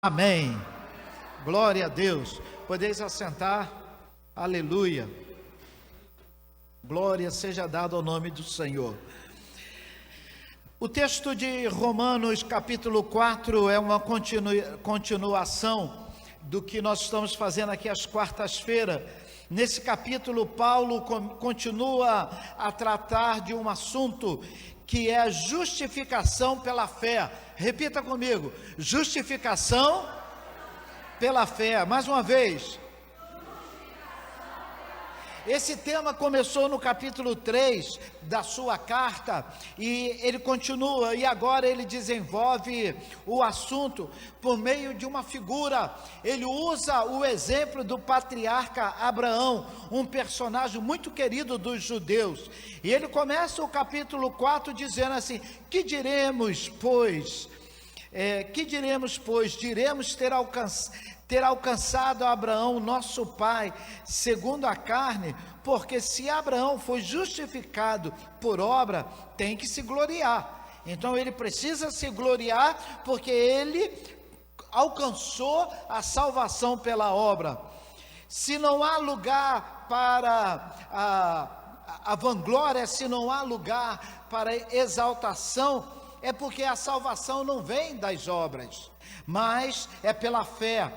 Amém. Glória a Deus. Podeis assentar. Aleluia. Glória seja dada ao nome do Senhor. O texto de Romanos capítulo 4 é uma continuação do que nós estamos fazendo aqui às quartas-feiras. Nesse capítulo, Paulo continua a tratar de um assunto que é a justificação pela fé. Repita comigo: justificação pela fé. Mais uma vez. Esse tema começou no capítulo 3 da sua carta e ele continua, e agora ele desenvolve o assunto por meio de uma figura. Ele usa o exemplo do patriarca Abraão, um personagem muito querido dos judeus. E ele começa o capítulo 4 dizendo assim: que diremos, pois? Diremos ter alcançado Abraão, nosso pai, segundo a carne, porque se Abraão foi justificado por obra, tem que se gloriar. Então ele precisa se gloriar, porque ele alcançou a salvação pela obra. Se não há lugar para a vanglória, se não há lugar para exaltação, é porque a salvação não vem das obras, mas é pela fé.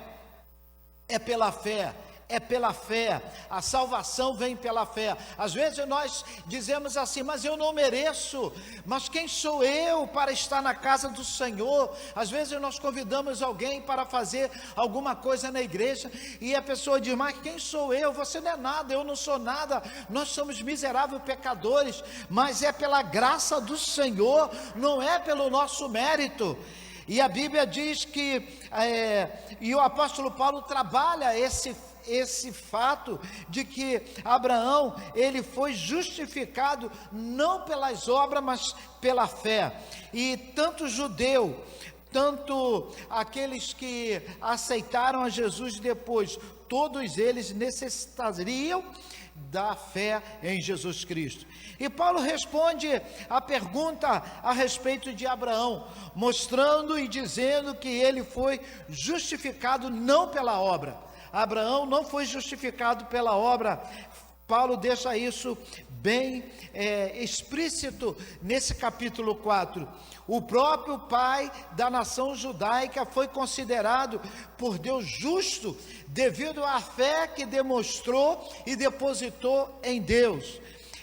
É pela fé, é pela fé, a salvação vem pela fé. Às vezes nós dizemos assim: mas eu não mereço, mas quem sou eu para estar na casa do Senhor? Às vezes nós convidamos alguém para fazer alguma coisa na igreja, e a pessoa diz: mas quem sou eu? Você não é nada, eu não sou nada, nós somos miseráveis pecadores. Mas é pela graça do Senhor, não é pelo nosso mérito. E a Bíblia diz que, e o apóstolo Paulo trabalha esse fato de que Abraão, ele foi justificado não pelas obras, mas pela fé. E tanto judeu, tanto aqueles que aceitaram a Jesus depois, todos eles necessitariam da fé em Jesus Cristo. E Paulo responde a pergunta a respeito de Abraão, mostrando e dizendo que ele foi justificado não pela obra. Abraão não foi justificado pela obra. Paulo deixa isso bem explícito nesse capítulo 4. O próprio pai da nação judaica foi considerado por Deus justo devido à fé que demonstrou e depositou em Deus.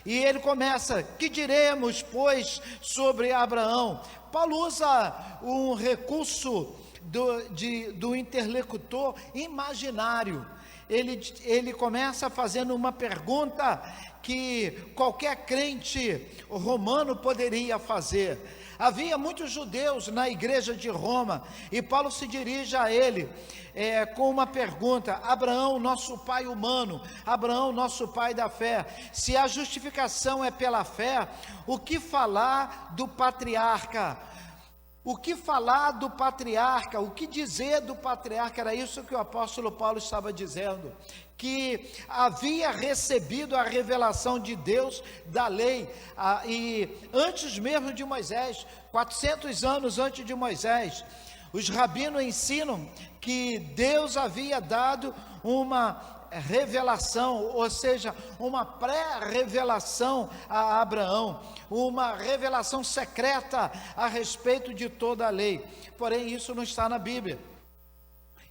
E ele começa: que diremos, pois, sobre Abraão? Paulo usa um recurso do interlocutor imaginário. Ele começa fazendo uma pergunta que qualquer crente romano poderia fazer. Havia muitos judeus na igreja de Roma, e Paulo se dirige a ele com uma pergunta: Abraão, nosso pai humano, Abraão, nosso pai da fé, se a justificação é pela fé, o que falar do patriarca? O que falar do patriarca? O que dizer do patriarca? Era isso que o apóstolo Paulo estava dizendo, que havia recebido a revelação de Deus da lei, e antes mesmo de Moisés, 400 anos antes de Moisés, os rabinos ensinam que Deus havia dado uma revelação, ou seja, uma pré-revelação a Abraão, uma revelação secreta a respeito de toda a lei. Porém, isso não está na Bíblia.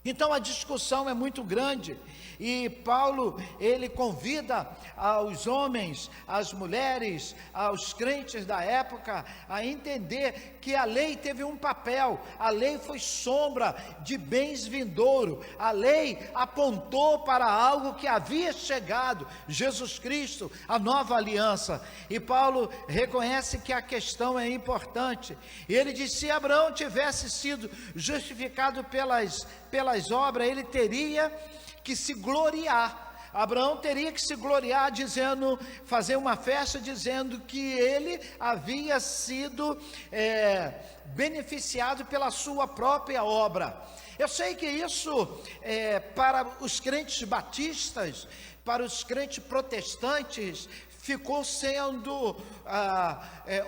Então a discussão é muito grande, e Paulo, ele convida aos homens, às mulheres, aos crentes da época a entender que a lei teve um papel. A lei foi sombra de bens vindouro, a lei apontou para algo que havia chegado, Jesus Cristo, a nova aliança. E Paulo reconhece que a questão é importante, e ele diz: se Abraão tivesse sido justificado pelas obras, ele teria que se gloriar. Abraão teria que se gloriar, dizendo, fazer uma festa dizendo que ele havia sido beneficiado pela sua própria obra. Eu sei que isso para os crentes batistas, para os crentes protestantes, ficou sendo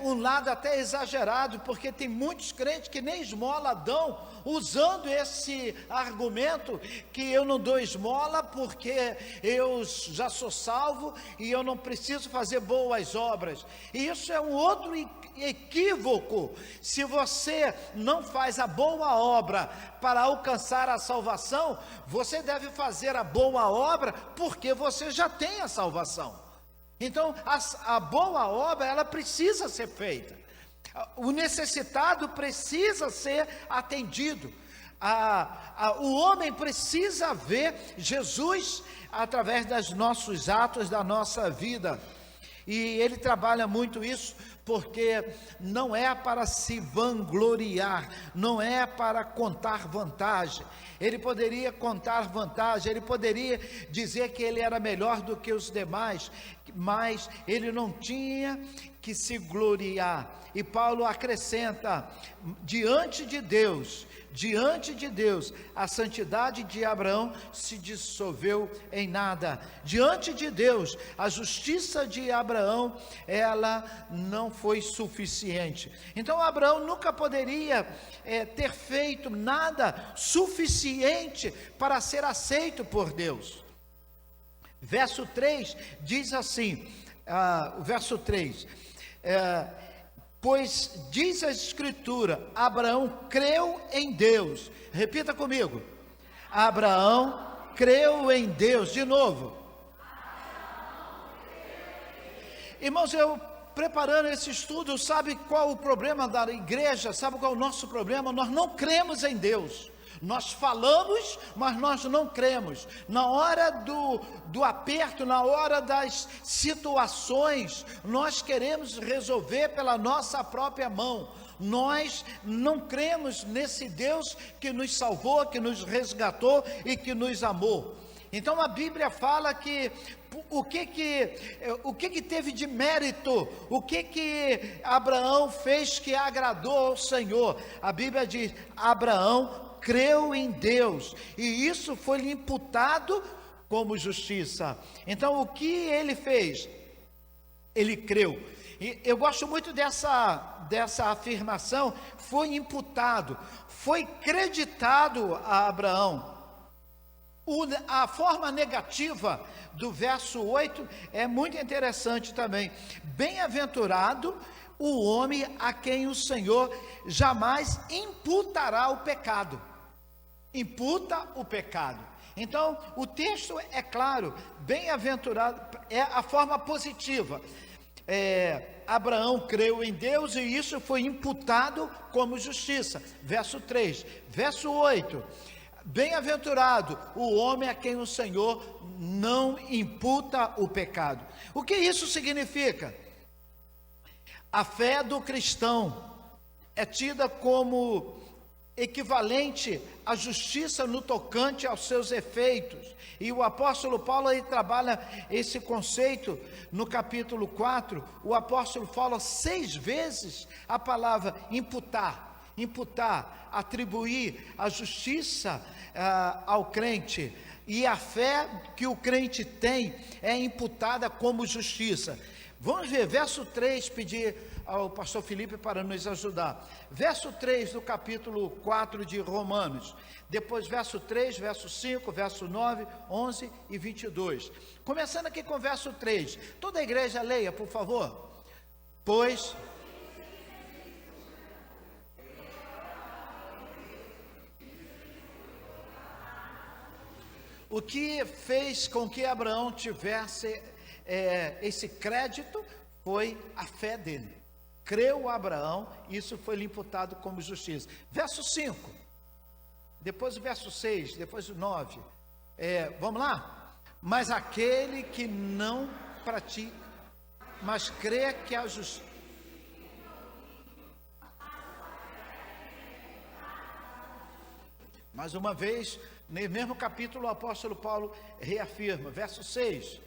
um lado até exagerado, porque tem muitos crentes que nem esmola dão, usando esse argumento que eu não dou esmola porque eu já sou salvo e eu não preciso fazer boas obras. E isso é um outro equívoco. Se você não faz a boa obra para alcançar a salvação, você deve fazer a boa obra porque você já tem a salvação. Então, a boa obra, ela precisa ser feita. O necessitado precisa ser atendido. O homem precisa ver Jesus através dos nossos atos, da nossa vida. E ele trabalha muito isso, porque não é para se vangloriar, não é para contar vantagem. Ele poderia contar vantagem, ele poderia dizer que ele era melhor do que os demais, mas ele não tinha que se gloriar. E Paulo acrescenta: diante de Deus, a santidade de Abraão se dissolveu em nada. Diante de Deus, a justiça de Abraão, ela não foi suficiente. Então Abraão nunca poderia ter feito nada suficiente para ser aceito por Deus. Verso 3 diz assim, verso 3, pois diz a Escritura, Abraão creu em Deus. Repita comigo: Abraão creu em Deus. De novo. Irmãos, eu preparando esse estudo, sabe qual o problema da igreja? Sabe qual é o nosso problema? Nós não cremos em Deus. Nós falamos, mas nós não cremos. Na hora do aperto, na hora das situações, nós queremos resolver pela nossa própria mão. Nós não cremos nesse Deus que nos salvou, que nos resgatou e que nos amou. Então a Bíblia fala que o que teve de mérito, o que Abraão fez que agradou ao Senhor. A Bíblia diz: Abraão creu em Deus, e isso foi lhe imputado como justiça. Então o que ele fez? Ele creu. E eu gosto muito dessa afirmação: foi imputado, foi creditado a Abraão. A forma negativa do verso 8 é muito interessante também. Bem-aventurado o homem a quem o Senhor jamais imputará o pecado. Imputa o pecado. Então, o texto é claro, bem-aventurado é a forma positiva. Abraão creu em Deus e isso foi imputado como justiça. Verso 3. Verso 8. Bem-aventurado o homem a quem o Senhor não imputa o pecado. O que isso significa? A fé do cristão é tida como equivalente à justiça no tocante aos seus efeitos. E o apóstolo Paulo aí trabalha esse conceito no capítulo 4. O apóstolo fala 6 vezes a palavra imputar, atribuir a justiça ao crente. E a fé que o crente tem é imputada como justiça. Vamos ver, verso 3, pedir ao pastor Felipe para nos ajudar. Verso 3 do capítulo 4 de Romanos. Depois verso 3, verso 5, verso 9, 11 e 22. Começando aqui com verso 3. Toda a igreja leia, por favor. Pois... O que fez com que Abraão tivesse esse crédito foi a fé dele. Creu Abraão, isso foi lhe imputado como justiça. Verso 5, depois o verso 6, depois o 9. Vamos lá? Mas aquele que não pratica, mas crê que a justiça... Mais uma vez, no mesmo capítulo, o apóstolo Paulo reafirma, verso 6.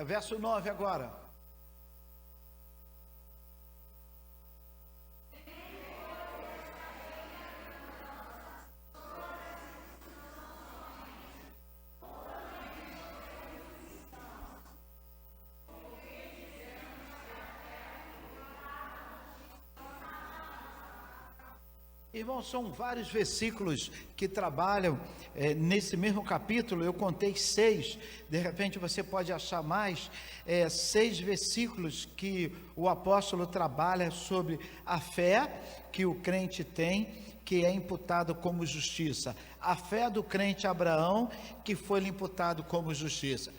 Verso 9 agora. Irmãos, são vários versículos que trabalham nesse mesmo capítulo. Eu contei 6, de repente você pode achar mais, 6 versículos que o apóstolo trabalha sobre a fé que o crente tem, que é imputado como justiça. A fé do crente Abraão, que foi lhe imputado como justiça.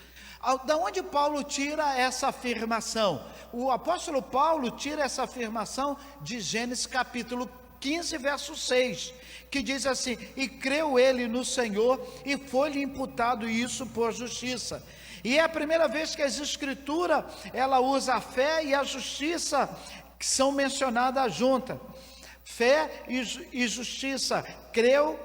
Da onde Paulo tira essa afirmação? O apóstolo Paulo tira essa afirmação de Gênesis capítulo 15, verso 6, que diz assim: e creu ele no Senhor, e foi-lhe imputado isso por justiça. E é a primeira vez que as escrituras, ela usa a fé e a justiça, que são mencionadas juntas. Fé e justiça. Creu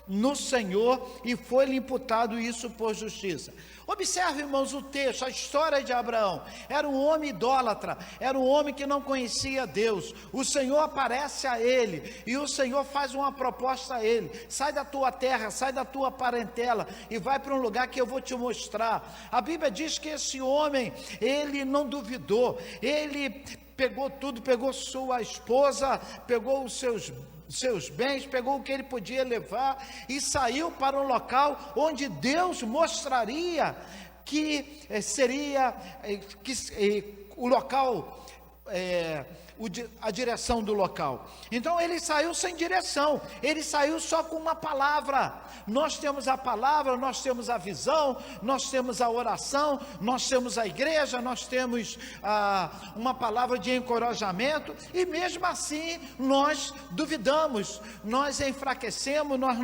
no Senhor, e foi-lhe imputado isso por justiça. Observe, irmãos, o texto, a história de Abraão. Era um homem idólatra, era um homem que não conhecia Deus. O Senhor aparece a ele, e o Senhor faz uma proposta a ele: sai da tua terra, sai da tua parentela, e vai para um lugar que eu vou te mostrar. A Bíblia diz que esse homem, ele não duvidou, ele pegou tudo, pegou sua esposa, pegou os seus bens, pegou o que ele podia levar e saiu para um local onde Deus mostraria que seria o local, a direção do local. Então ele saiu sem direção, ele saiu só com uma palavra. Nós temos a palavra, nós temos a visão, nós temos a oração, nós temos a igreja, nós temos uma palavra de encorajamento, e mesmo assim nós duvidamos, nós enfraquecemos, nós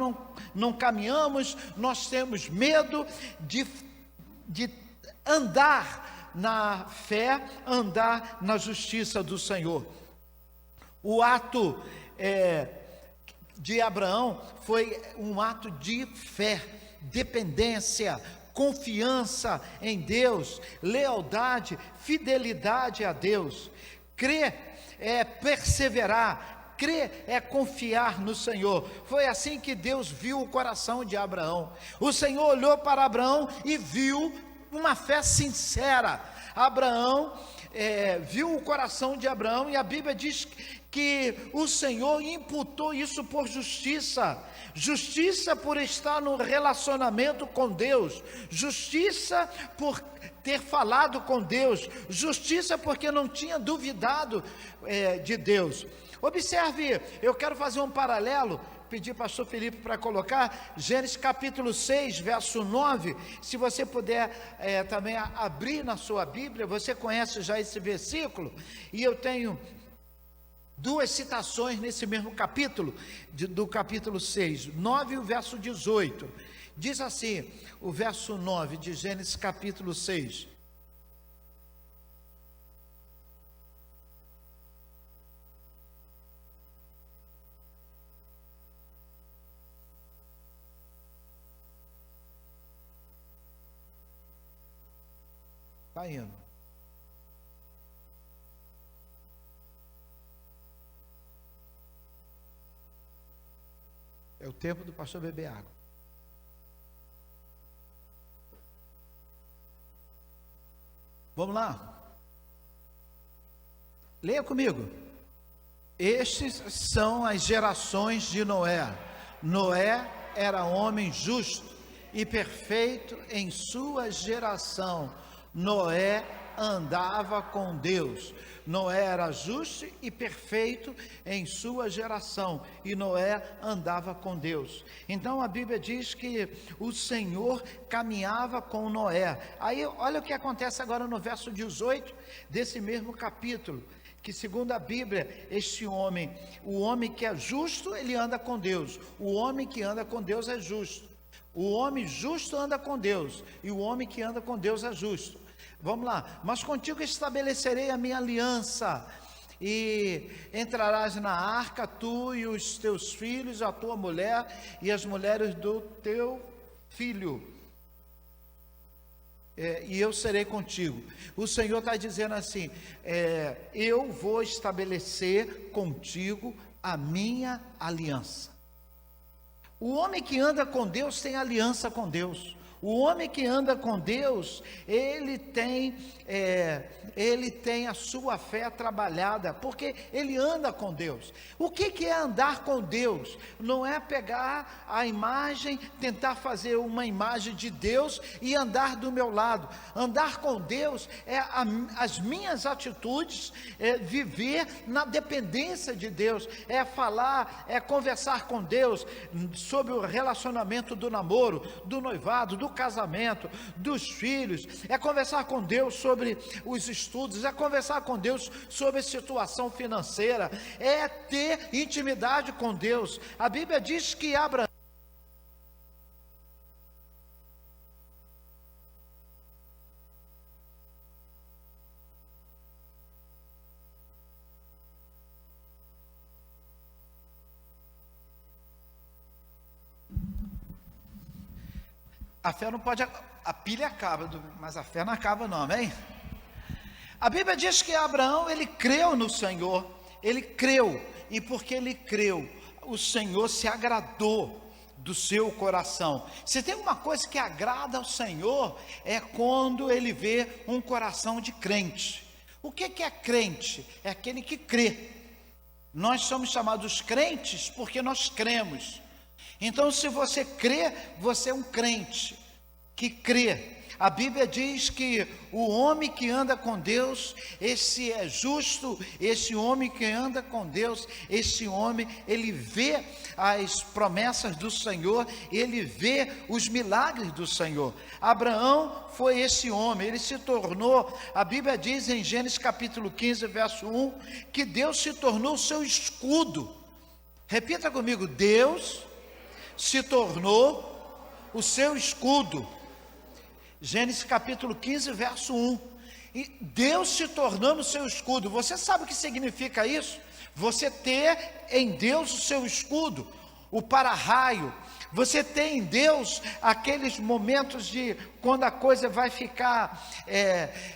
não caminhamos, nós temos medo de andar na fé, andar na justiça do Senhor. O ato de Abraão foi um ato de fé, dependência, confiança em Deus, lealdade, fidelidade a Deus. Crer é perseverar, crer é confiar no Senhor. Foi assim que Deus viu o coração de Abraão. O Senhor olhou para Abraão e viu uma fé sincera. Abraão viu o coração de Abraão, e a Bíblia diz que o Senhor imputou isso por justiça. Justiça por estar no relacionamento com Deus, justiça por ter falado com Deus, justiça porque não tinha duvidado de Deus. Observe, eu quero fazer um paralelo, pedir ao pastor Felipe para colocar Gênesis capítulo 6, verso 9, se você puder também abrir na sua Bíblia. Você conhece já esse versículo, e eu tenho 2 citações nesse mesmo capítulo, do capítulo 6, 9 e o verso 18, diz assim, o verso 9 de Gênesis capítulo 6, está indo. É o tempo do pastor beber água. Vamos lá. Leia comigo. Estes são as gerações de Noé. Noé era homem justo e perfeito em sua geração. Noé andava com Deus. Noé era justo e perfeito em sua geração, e Noé andava com Deus. Então a Bíblia diz que o Senhor caminhava com Noé. Aí olha o que acontece agora no verso 18 desse mesmo capítulo, que segundo a Bíblia, este homem, o homem que é justo, ele anda com Deus. O homem que anda com Deus é justo. O homem justo anda com Deus, e o homem que anda com Deus é justo. Vamos lá. Mas contigo estabelecerei a minha aliança, e entrarás na arca, tu e os teus filhos, a tua mulher e as mulheres do teu filho, e eu serei contigo. O Senhor está dizendo assim, eu vou estabelecer contigo a minha aliança. O homem que anda com Deus tem aliança com Deus. O homem que anda com Deus, ele tem a sua fé trabalhada, porque ele anda com Deus. O que é andar com Deus? Não é pegar a imagem, tentar fazer uma imagem de Deus e andar do meu lado. Andar com Deus é as minhas atitudes, é viver na dependência de Deus, é falar, é conversar com Deus sobre o relacionamento do namoro, do noivado, do casamento, dos filhos, é conversar com Deus sobre os estudos, é conversar com Deus sobre a situação financeira, é ter intimidade com Deus. A Bíblia diz que Abraão, a fé não pode, a pilha acaba, mas a fé não acaba não, amém? A Bíblia diz que Abraão, ele creu no Senhor, ele creu, e porque ele creu, o Senhor se agradou do seu coração. Se tem uma coisa que agrada ao Senhor, é quando ele vê um coração de crente. O que é crente? É aquele que crê. Nós somos chamados crentes porque nós cremos. Então, se você crê, você é um crente que crê. A Bíblia diz que o homem que anda com Deus, esse é justo. Esse homem que anda com Deus, esse homem, ele vê as promessas do Senhor, ele vê os milagres do Senhor. Abraão foi esse homem, ele se tornou, a Bíblia diz em Gênesis capítulo 15, verso 1, que Deus se tornou o seu escudo. Repita comigo: Deus se tornou o seu escudo. Gênesis capítulo 15, verso 1. E Deus se tornando o seu escudo. Você sabe o que significa isso? Você ter em Deus o seu escudo, o para-raio. Você tem em Deus aqueles momentos de quando a coisa vai ficar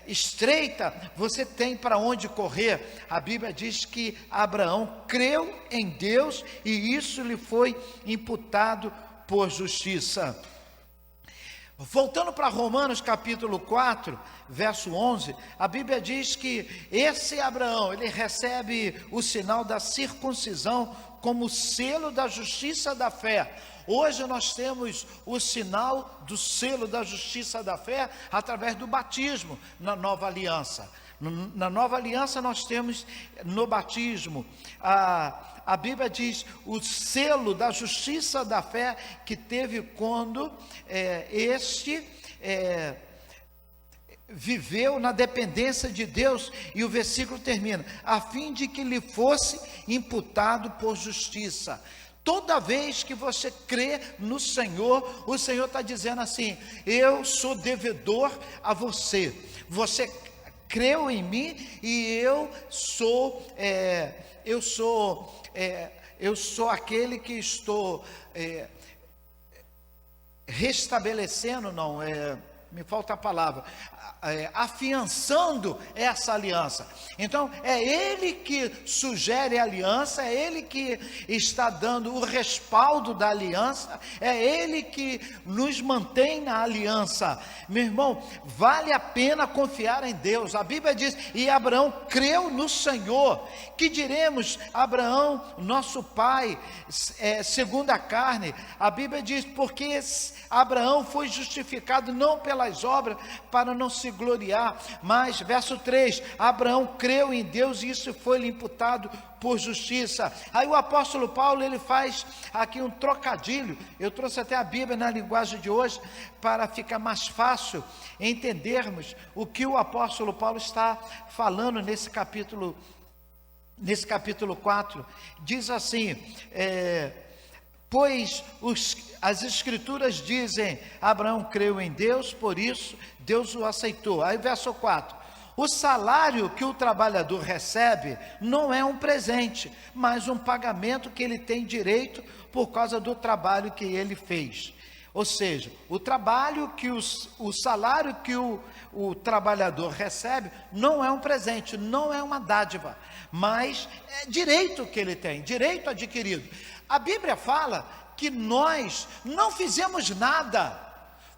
estreita, você tem para onde correr. A Bíblia diz que Abraão creu em Deus e isso lhe foi imputado por justiça. Voltando para Romanos capítulo 4, verso 11, a Bíblia diz que esse Abraão, ele recebe o sinal da circuncisão como selo da justiça da fé. Hoje nós temos o sinal do selo da justiça da fé através do batismo na nova aliança. Na nova aliança nós temos no batismo, a Bíblia diz o selo da justiça da fé que teve quando viveu na dependência de Deus, e o versículo termina, a fim de que lhe fosse imputado por justiça. Toda vez que você crê no Senhor, o Senhor está dizendo assim: eu sou devedor a você, você creu em mim e eu sou aquele que estou restabelecendo, me falta a palavra, afiançando essa aliança. Então é Ele que sugere a aliança, é Ele que está dando o respaldo da aliança, é Ele que nos mantém na aliança. Meu irmão, vale a pena confiar em Deus. A Bíblia diz, e Abraão creu no Senhor. Que diremos, Abraão, nosso pai, segundo a carne? A Bíblia diz, porque Abraão foi justificado não pelas obras, para não se gloriar, mas, verso 3, Abraão creu em Deus e isso foi lhe imputado por justiça. Aí o apóstolo Paulo, ele faz aqui um trocadilho. Eu trouxe até a Bíblia na linguagem de hoje, para ficar mais fácil entendermos o que o apóstolo Paulo está falando nesse capítulo 4, diz assim, pois as escrituras dizem, Abraão creu em Deus, por isso Deus o aceitou. Aí verso 4, o salário que o trabalhador recebe não é um presente, mas um pagamento que ele tem direito por causa do trabalho que ele fez. Ou seja, o salário que o trabalhador recebe não é um presente, não é uma dádiva, mas é direito que ele tem, direito adquirido. A Bíblia fala que nós não fizemos nada,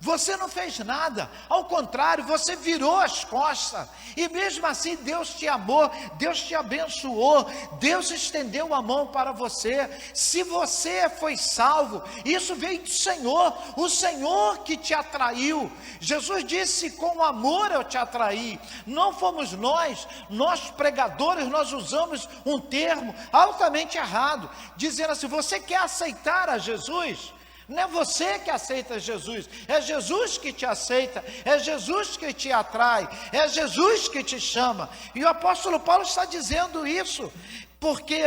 Você não fez nada, ao contrário, você virou as costas, e mesmo assim Deus te amou, Deus te abençoou, Deus estendeu a mão para você. Se você foi salvo, isso veio do Senhor, o Senhor que te atraiu. Jesus disse: com amor eu te atraí. Não fomos nós pregadores, nós usamos um termo altamente errado, dizendo assim: você quer aceitar a Jesus? Não é você que aceita Jesus, é Jesus que te aceita, é Jesus que te atrai, é Jesus que te chama. E o apóstolo Paulo está dizendo isso, porque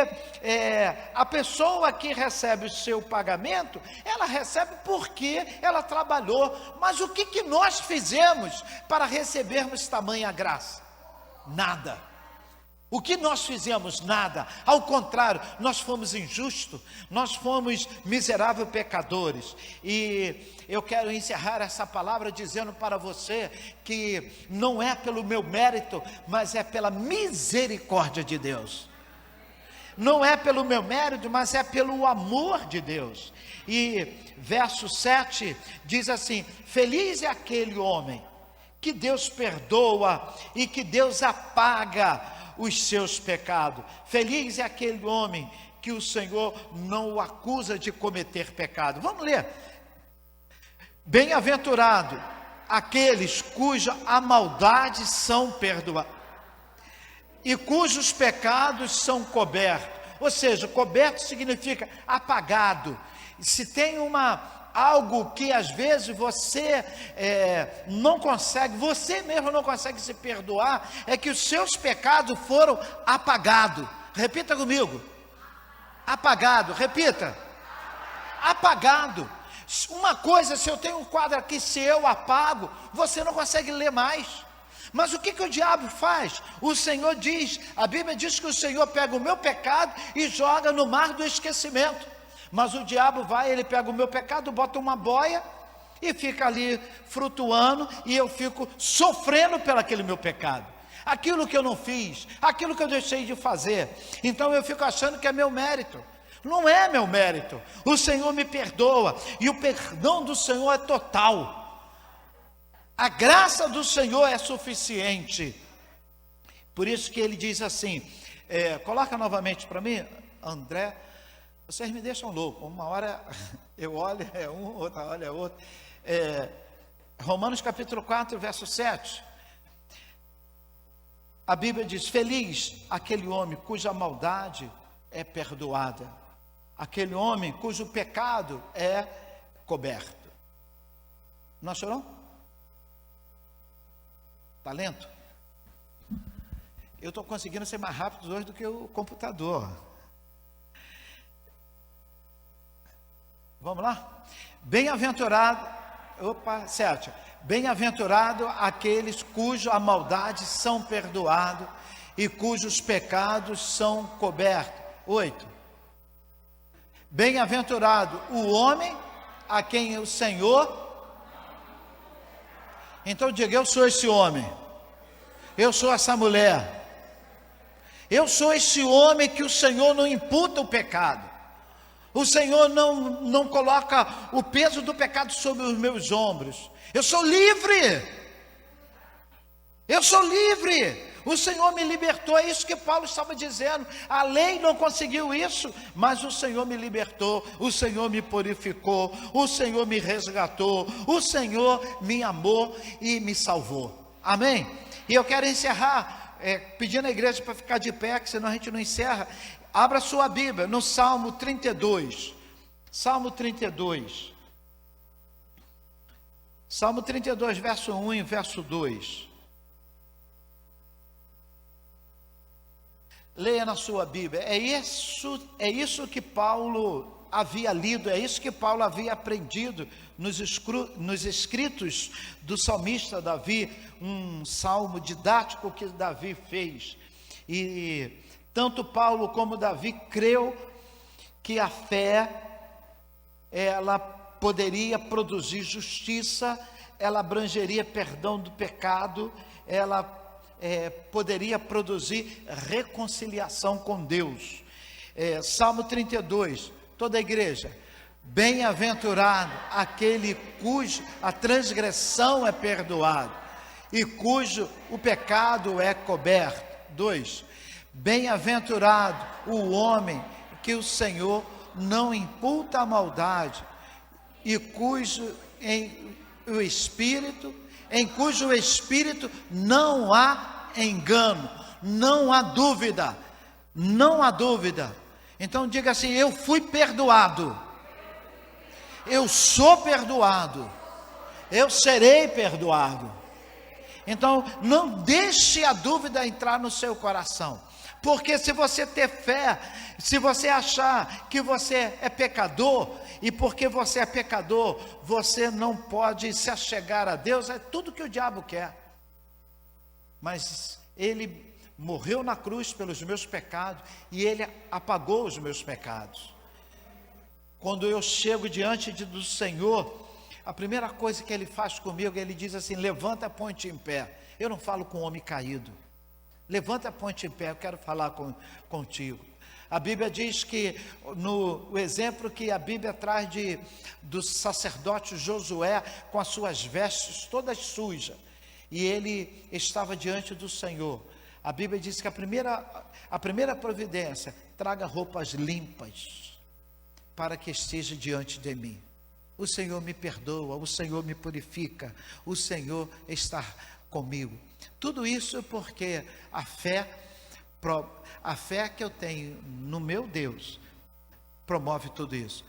a pessoa que recebe o seu pagamento, ela recebe porque ela trabalhou. Mas o que nós fizemos para recebermos tamanha graça? Nada. O que nós fizemos? Nada. Ao contrário, nós fomos injustos, nós fomos miseráveis pecadores. E eu quero encerrar essa palavra dizendo para você que não é pelo meu mérito, mas é pela misericórdia de Deus. Não é pelo meu mérito, mas é pelo amor de Deus. E verso 7 diz assim: feliz é aquele homem que Deus perdoa e que Deus apaga os seus pecados. Feliz é aquele homem que o Senhor não o acusa de cometer pecado. Vamos ler. Bem-aventurado aqueles cuja a maldade são perdoadas e cujos pecados são cobertos. Ou seja, coberto significa apagado. Se tem algo que às vezes você não consegue, você mesmo não consegue se perdoar, é que os seus pecados foram apagados. Repita comigo: apagado. Repita: apagado. Uma coisa, se eu tenho um quadro aqui, se eu apago, você não consegue ler mais. Mas o que o diabo faz? O Senhor diz, a Bíblia diz que o Senhor pega o meu pecado e joga no mar do esquecimento. Mas o diabo vai, ele pega o meu pecado, bota uma boia e fica ali flutuando, e eu fico sofrendo pelo aquele meu pecado. Aquilo que eu não fiz, aquilo que eu deixei de fazer. Então eu fico achando que é meu mérito. Não é meu mérito. O Senhor me perdoa, e o perdão do Senhor é total. A graça do Senhor é suficiente. Por isso que ele diz assim, coloca novamente para mim, André. Vocês me deixam louco, uma hora eu olho é um, outra hora é outro. Romanos capítulo 4, verso 7. A Bíblia diz: feliz aquele homem cuja maldade é perdoada, aquele homem cujo pecado é coberto. Não achou não? Talento? Eu estou conseguindo ser mais rápido hoje do que o computador. Vamos lá? Bem-aventurado, 7. Bem-aventurado aqueles cuja maldade são perdoados e cujos pecados são cobertos. 8. Bem-aventurado o homem a quem o Senhor... Então diga: eu sou esse homem, eu sou essa mulher, eu sou esse homem que o Senhor não imputa o pecado. O Senhor não coloca o peso do pecado sobre os meus ombros. Eu sou livre. Eu sou livre. O Senhor me libertou. É isso que Paulo estava dizendo. A lei não conseguiu isso, mas o Senhor me libertou. O Senhor me purificou. O Senhor me resgatou. O Senhor me amou e me salvou. Amém? E eu quero encerrar pedindo à igreja para ficar de pé, que senão a gente não encerra. Abra sua Bíblia no Salmo 32. Salmo 32. Salmo 32, verso 1 e verso 2. Leia na sua Bíblia. É isso que Paulo havia lido, é isso que Paulo havia aprendido nos escritos do salmista Davi, um salmo didático que Davi fez. E tanto Paulo como Davi creu que a fé, ela poderia produzir justiça, ela abrangeria perdão do pecado, ela poderia produzir reconciliação com Deus. Salmo 32, toda a igreja, Bem-aventurado aquele cuja a transgressão é perdoada e cujo o pecado é coberto. 2. Bem-aventurado o homem que o Senhor não imputa a maldade e cujo em cujo espírito não há engano, não há dúvida, não há dúvida. Então diga assim: eu fui perdoado, eu sou perdoado, eu serei perdoado. Então não deixe a dúvida entrar no seu coração, porque se você ter fé, se você achar que você é pecador, e porque você é pecador, você não pode se achegar a Deus, é tudo que o diabo quer. Mas ele morreu na cruz pelos meus pecados, e ele apagou os meus pecados. Quando eu chego diante do Senhor, a primeira coisa que ele faz comigo, ele diz assim: levanta, põe-te em pé. Eu não falo com o homem caído. Levanta, põe-te em pé, eu quero falar contigo. A Bíblia diz que, o exemplo que a Bíblia traz do sacerdote Josué, com as suas vestes todas sujas, e ele estava diante do Senhor. A Bíblia diz que a primeira providência: traga roupas limpas, para que esteja diante de mim. O Senhor me perdoa, o Senhor me purifica, o Senhor está comigo. Tudo isso porque a fé que eu tenho no meu Deus promove tudo isso.